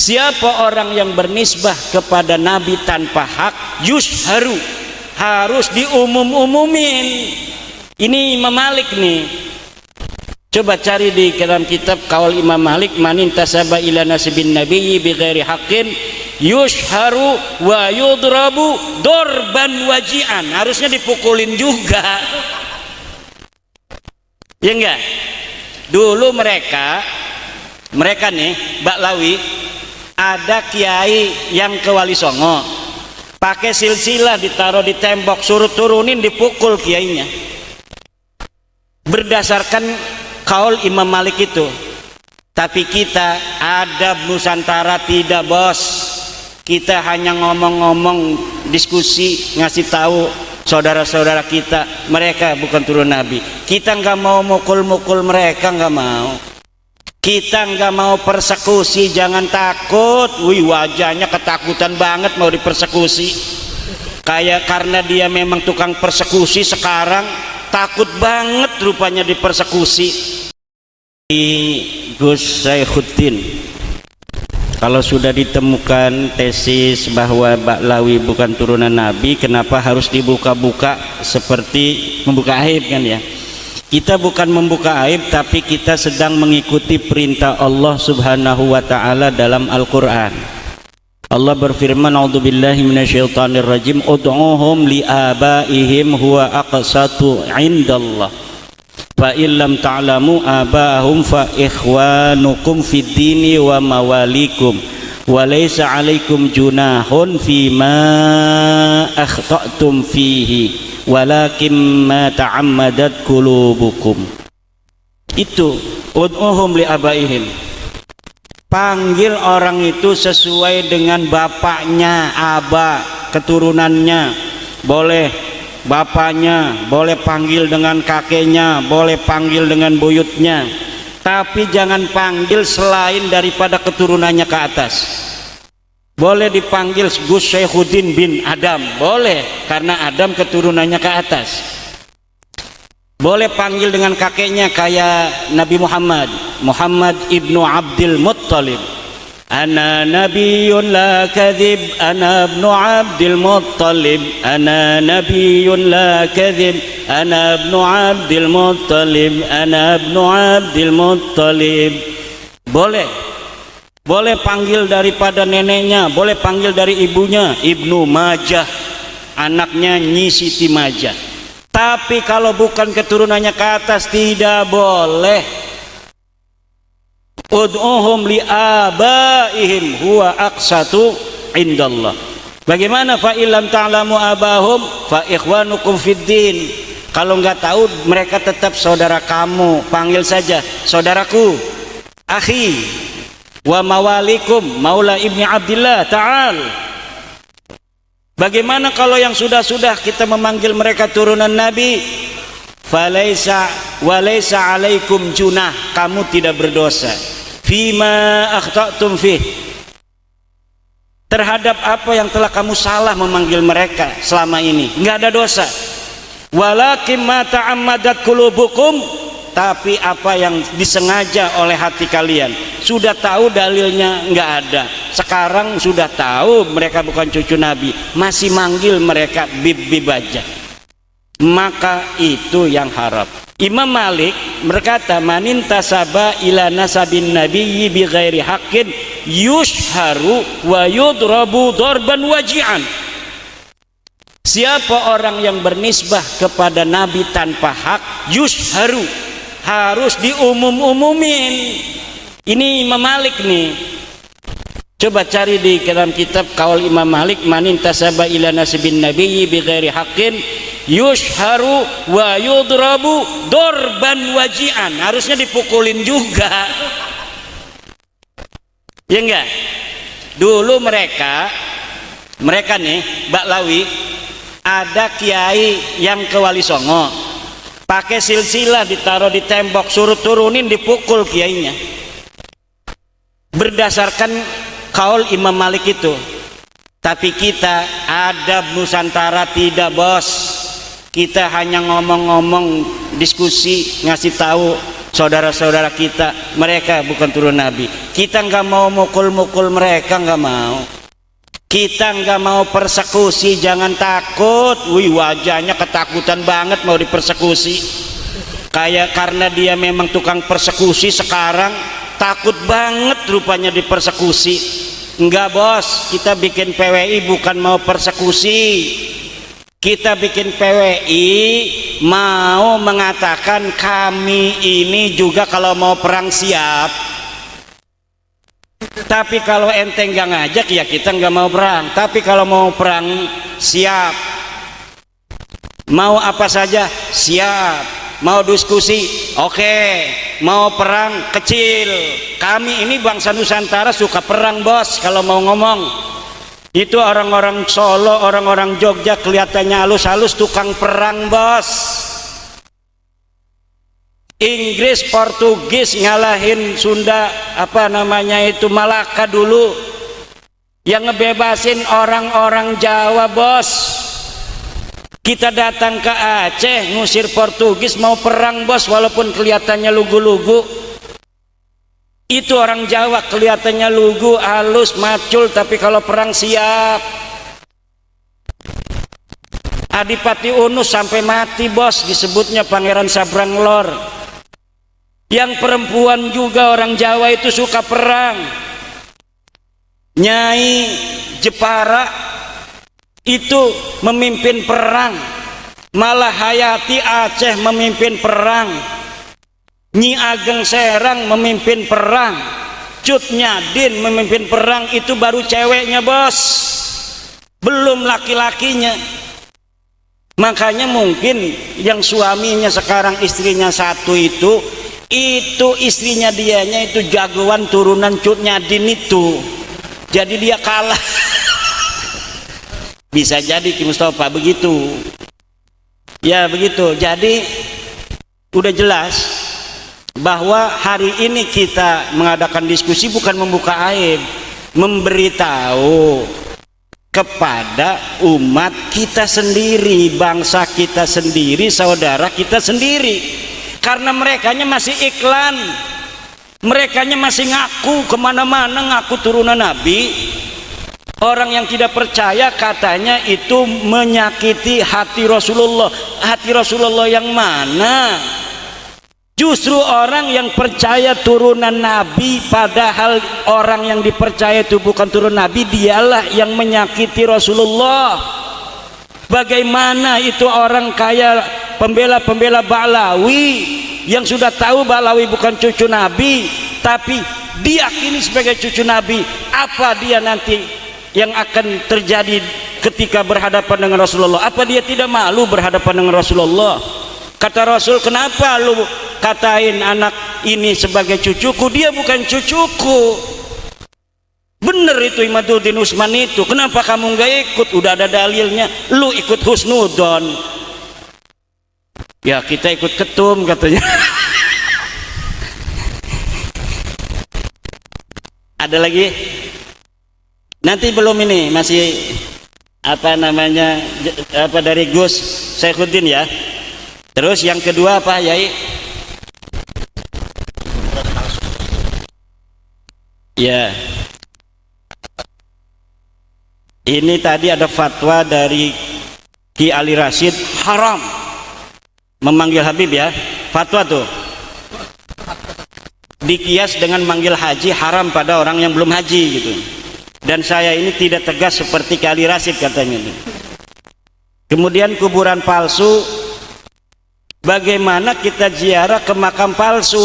Siapa orang yang bernisbah kepada Nabi tanpa hak, yushharu, harus diumum-umumin. Ini Imam Malik nih. Coba cari di dalam kitab Qaul Imam Malik, manin tasaba ila nasibin nabiyyi bighairi haqqin yushharu wa yudrabu dorban wajian. Harusnya dipukulin juga. Ya enggak? Dulu mereka nih Baklawi, ada kiai yang ke Wali Songo pakai silsilah ditaruh di tembok, suruh turunin, dipukul kiainya berdasarkan kaul Imam Malik itu. Tapi kita adab Nusantara tidak, bos. Kita hanya ngomong-ngomong, diskusi, ngasih tahu saudara-saudara kita mereka bukan turun Nabi. Kita nggak mau mukul-mukul mereka, nggak mau. Kita nggak mau persekusi, jangan takut. Wih, wajahnya ketakutan banget mau dipersekusi. Kayak karena dia memang tukang persekusi, sekarang takut banget rupanya dipersekusi. Gus Saifuddin, kalau sudah ditemukan tesis bahwa Baklawi bukan turunan Nabi, kenapa harus dibuka-buka seperti membuka aib kan ya? Kita bukan membuka aib, tapi kita sedang mengikuti perintah Allah Subhanahu wa ta'ala dalam Al-Quran. Allah berfirman, a'udzubillahi minasyaitonirrajim, ud'uhum li'abaihim huwa aqsatu indallah fa illam ta'lamu aba'ahum fa ikhwanukum fid dini wa mawalikum wa laysa 'alaikum junahun fima akhta'tum fihi walakin ma ta'ammadat qulubukum. Itu ud'uhum li abaihim, panggil orang itu sesuai dengan bapaknya, aba, keturunannya. Boleh bapaknya, boleh panggil dengan kakeknya, boleh panggil dengan buyutnya, tapi jangan panggil selain daripada keturunannya ke atas. Boleh dipanggil Gus Saifuddin bin Adam, boleh, karena Adam keturunannya ke atas. Boleh panggil dengan kakeknya kayak Nabi Muhammad, Muhammad ibnu Abdul Muttalib. Ana nabiyyun la kadhib, ana ibnu Abdul Muttalib. Ana nabiyyun la kadhib, ana ibnu Abdul Muttalib. Ana ibnu Abdul Muttalib. Boleh panggil daripada neneknya, boleh panggil dari ibunya, Ibnu Majah, anaknya Nyi Siti Majah. Tapi kalau bukan keturunannya ke atas, tidak boleh. Ud'uhum li abaihim huwa aqsatu indallah. Bagaimana fa illam ta'lamu abahum fa ikhwanukum fid din. Kalau nggak tahu, mereka tetap saudara kamu, panggil saja saudaraku, akhi. Wa mawalikum maula ibni Abdillah ta'al. Bagaimana kalau yang sudah-sudah kita memanggil mereka turunan Nabi? Falaisa walaysa alaikum junah, kamu tidak berdosa. Fima akhta'tum fih, terhadap apa yang telah kamu salah memanggil mereka selama ini, nggak ada dosa. Walakin ma ta'ammadat qulubukum, tapi apa yang disengaja oleh hati kalian. Sudah tahu dalilnya nggak ada, sekarang sudah tahu mereka bukan cucu Nabi, masih manggil mereka bib-bib aja, maka itu yang haram. Imam Malik berkata, manin tasaba ila nasabin nabiyyi bi ghairi haqqin yushharu wa yudrabu dorban wajian. Siapa orang yang bernisbah kepada Nabi tanpa hak, yushharu, harus diumum-umumin. Ini Imam Malik nih. Coba cari di dalam kitab Qaul Imam Malik, manin tasaba ila nasibin nabiyyi bighairi haqqin yushharu wa yudrabu dorban wajian. Harusnya dipukulin juga. Ya enggak? Dulu mereka nih Baklawi, ada kiai yang ke Wali Songo pakai silsilah ditaruh di tembok, suruh turunin, dipukul kiainya berdasarkan kaul Imam Malik itu. Tapi kita adab Nusantara tidak, bos. Kita hanya ngomong-ngomong, diskusi, ngasih tahu saudara-saudara kita, mereka bukan turunan Nabi. Kita nggak mau mukul-mukul mereka, nggak mau. Kita nggak mau persekusi, jangan takut. Wih, wajahnya ketakutan banget mau dipersekusi. Kayak karena dia memang tukang persekusi sekarang, takut banget rupanya dipersekusi. Enggak bos, kita bikin PWI bukan mau persekusi. Kita bikin PWI mau mengatakan kami ini juga kalau mau perang siap. Tapi kalau ente nggak ngajak ya kita nggak mau perang. Tapi kalau mau perang siap. Mau apa saja siap. Mau diskusi oke. Mau perang kecil. Kami ini bangsa Nusantara suka perang bos. Kalau mau ngomong itu orang-orang Solo, orang-orang Jogja kelihatannya halus-halus tukang perang bos. Inggris, Portugis ngalahin Sunda, apa namanya itu, Malaka dulu, yang ngebebasin orang-orang Jawa bos. Kita datang ke Aceh ngusir Portugis, mau perang bos, walaupun kelihatannya lugu-lugu. Itu orang Jawa kelihatannya lugu, halus, macul, tapi kalau perang siap. Adipati Unus sampai mati bos, disebutnya Pangeran Sabranglor. Yang perempuan juga orang Jawa itu suka perang. Nyai Jepara itu memimpin perang. Malahayati Aceh memimpin perang. Nyi Ageng Serang memimpin perang. Cut Nyadin memimpin perang. Itu baru ceweknya bos, belum laki-lakinya. Makanya mungkin yang suaminya sekarang istrinya satu itu istrinya dianya itu jagoan turunan Cut Nyadin itu, jadi dia kalah. Bisa jadi Ki Mustafa begitu ya, begitu. Jadi udah jelas bahwa hari ini kita mengadakan diskusi bukan membuka aib, memberitahu kepada umat kita sendiri, bangsa kita sendiri, saudara kita sendiri. Karena merekanya masih iklan, merekanya masih ngaku kemana-mana, ngaku turunan Nabi. Orang yang tidak percaya katanya itu menyakiti hati Rasulullah. Hati Rasulullah yang mana? Justru orang yang percaya turunan Nabi, padahal orang yang dipercaya itu bukan turunan Nabi, dialah yang menyakiti Rasulullah. Bagaimana itu orang kaya pembela-pembela Ba'lawi yang sudah tahu Ba'lawi bukan cucu Nabi tapi diyakini sebagai cucu Nabi, apa dia nanti yang akan terjadi ketika berhadapan dengan Rasulullah? Apa dia tidak malu berhadapan dengan Rasulullah? Kata Rasul, kenapa lu katain anak ini sebagai cucuku? Dia bukan cucuku. Bener itu Imaduddin Usman itu. Kenapa kamu nggak ikut? Udah ada dalilnya. Lu ikut husnudon. Ya kita ikut ketum katanya. Ada lagi? Nanti belum ini, masih apa namanya, apa dari Gus Saifuddin ya. Terus yang kedua apa Yai? Ya. Ini tadi ada fatwa dari Ki Ali Rasyid, haram memanggil Habib ya. Fatwa tuh dikias dengan manggil haji, haram pada orang yang belum haji gitu. Dan saya ini tidak tegas seperti Ki Ali Rasyid katanya. Kemudian kuburan palsu, bagaimana kita ziarah ke makam palsu?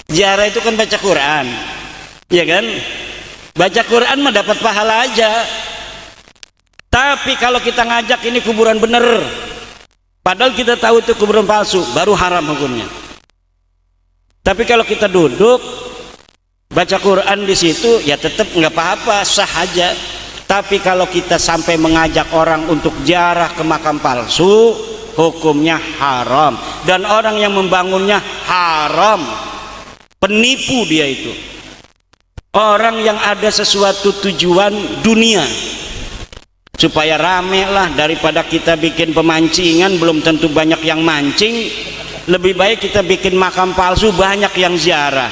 Ziarah itu kan baca Quran, ya kan? Baca Quran mah dapat pahala aja. Tapi kalau kita ngajak ini kuburan bener, padahal kita tahu itu kuburan palsu, baru haram hukumnya. Tapi kalau kita duduk baca Quran di situ, ya tetap nggak apa-apa, sah aja. Tapi kalau kita sampai mengajak orang untuk ziarah ke makam palsu, hukumnya haram. Dan orang yang membangunnya haram, penipu dia itu. Orang yang ada sesuatu tujuan dunia, supaya rame lah, daripada kita bikin pemancingan belum tentu banyak yang mancing. Lebih baik kita bikin makam palsu, banyak yang ziarah,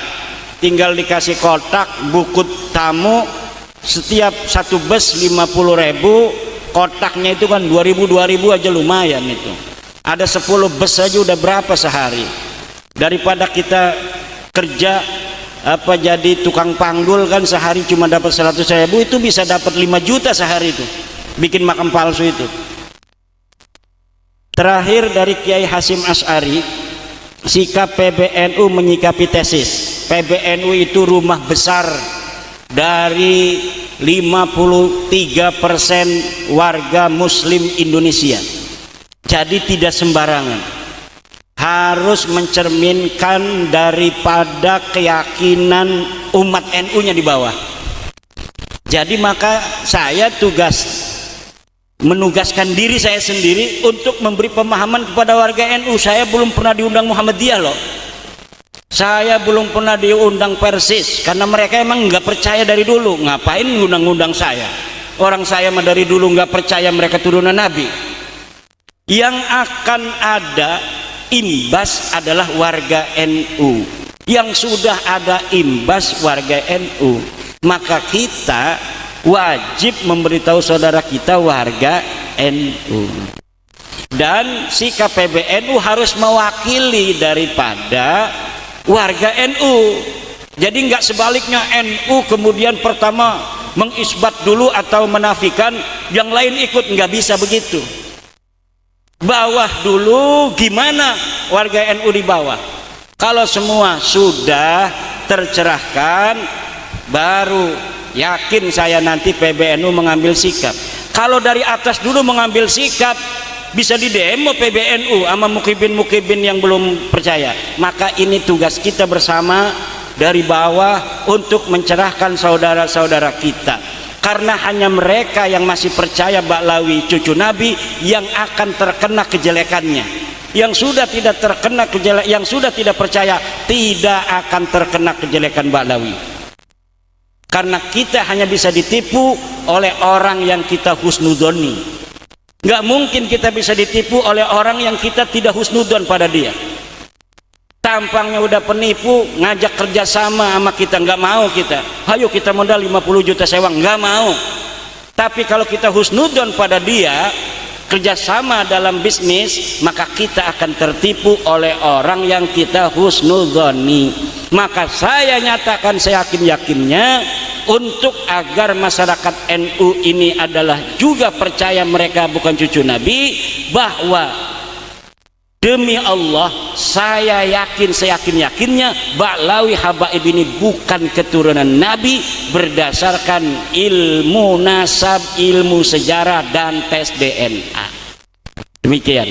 tinggal dikasih kotak buku tamu, setiap satu bus 50.000, kotaknya itu kan 2000 aja lumayan itu. Ada 10 bus aja udah berapa sehari. Daripada kita kerja jadi tukang panggul kan sehari cuma dapat 100.000, itu bisa dapat 5 juta sehari itu bikin makam palsu itu. Terakhir dari Kiai Hasyim Asy'ari, sikap PBNU menyikapi tesis. PBNU itu rumah besar dari 53% warga muslim Indonesia, jadi tidak sembarangan, harus mencerminkan daripada keyakinan umat NU-nya di bawah. Jadi maka saya menugaskan diri saya sendiri untuk memberi pemahaman kepada warga NU. Saya belum pernah diundang Muhammadiyah loh, saya belum pernah diundang Persis, karena mereka emang nggak percaya dari dulu. Ngapain ngundang-ngundang saya? Orang saya mah dari dulu nggak percaya mereka turunan Nabi. Yang akan ada imbas adalah warga NU. Yang sudah ada imbas warga NU, maka kita wajib memberitahu saudara kita warga NU. Dan sikap PBNU harus mewakili daripada warga NU. Jadi nggak sebaliknya NU kemudian pertama mengisbat dulu atau menafikan, yang lain ikut, nggak bisa begitu. Bawah dulu, gimana warga NU di bawah? Kalau semua sudah tercerahkan, baru yakin saya nanti PBNU mengambil sikap. Kalau dari atas dulu mengambil sikap, bisa didemo PBNU sama mukibin-mukibin yang belum percaya. Maka ini tugas kita bersama dari bawah untuk mencerahkan saudara-saudara kita, karena hanya mereka yang masih percaya Ba'lawi cucu Nabi yang akan terkena kejelekannya. Yang sudah tidak terkena yang sudah tidak percaya tidak akan terkena kejelekan Ba'lawi, karena kita hanya bisa ditipu oleh orang yang kita husnudoni. Nggak mungkin kita bisa ditipu oleh orang yang kita tidak husnudon pada dia. Tampangnya udah penipu, ngajak kerjasama sama kita, nggak mau kita. Ayo kita modal 50 juta sewa, nggak mau. Tapi kalau kita husnudon pada dia, kerjasama dalam bisnis, maka kita akan tertipu oleh orang yang kita husnudoni. Maka saya nyatakan seyakin-yakinnya, untuk agar masyarakat NU ini adalah juga percaya mereka bukan cucu Nabi, bahwa demi Allah saya yakin seyakin-yakinnya Ba'lawi Habaib ini bukan keturunan Nabi berdasarkan ilmu nasab, ilmu sejarah dan tes DNA. Demikian.